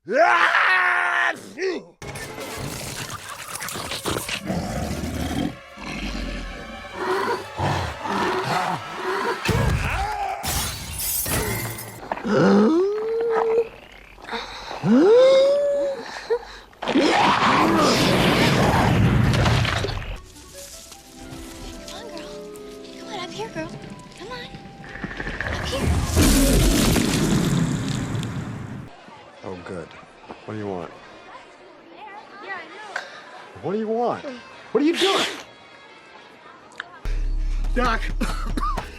Here, girl. Come on. Up here. Oh, good. What do you want? What do you want? What are you doing? Doc!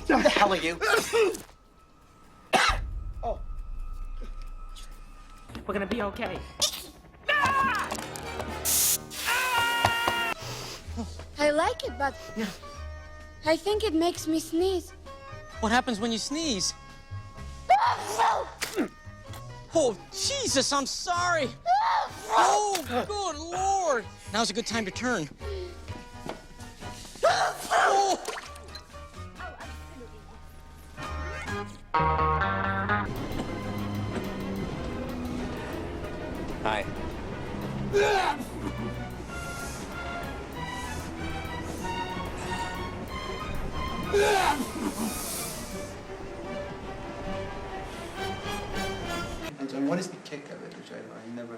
Doc! Who the hell are you? Oh. We're gonna be okay. I like it, but Yeah. I think it makes me sneeze. What happens when you sneeze? Oh, Jesus, I'm sorry. Oh, good Lord. Now's a good time to turn. Oh. Hi. And what is the kick of it, which I never...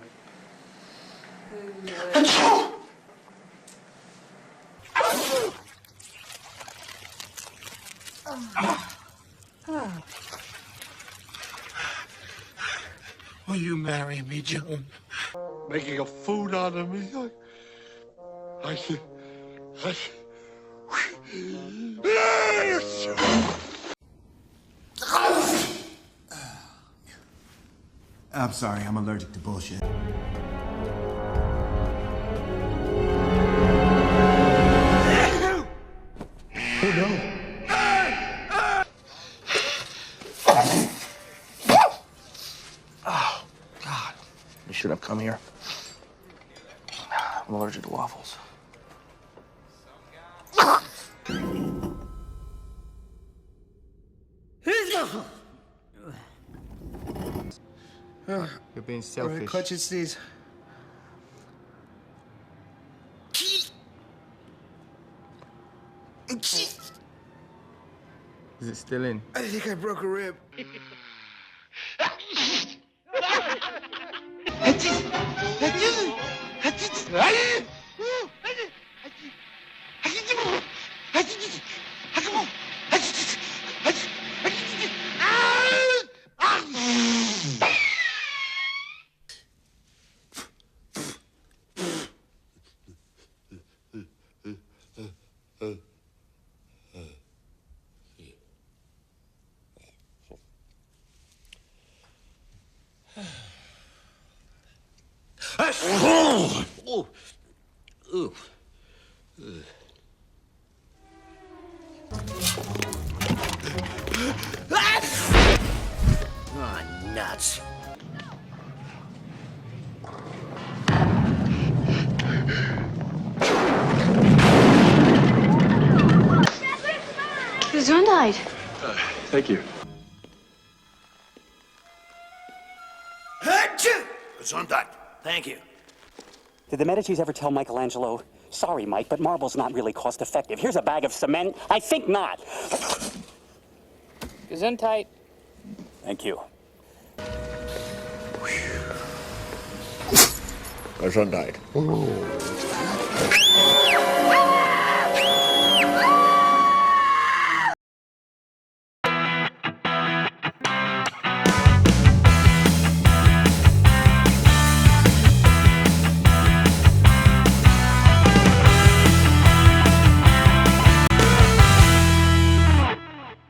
Will you marry me, Joan? Making a fool out of me. I'm sorry, I'm allergic to bullshit. Oh no. Oh, God. You should have come here. I'm allergic to waffles. You're being selfish. Clutch and sneeze. Is it still in? I think I broke a rib. Oh. Ooh. Ah, nuts. Gesundheit. Thank you. Gesundheit. Thank you. Did the Medicis ever tell Michelangelo, sorry, Mike, but marble's not really cost effective. Here's a bag of cement. I think not. Gesundheit. Thank you. Gesundheit.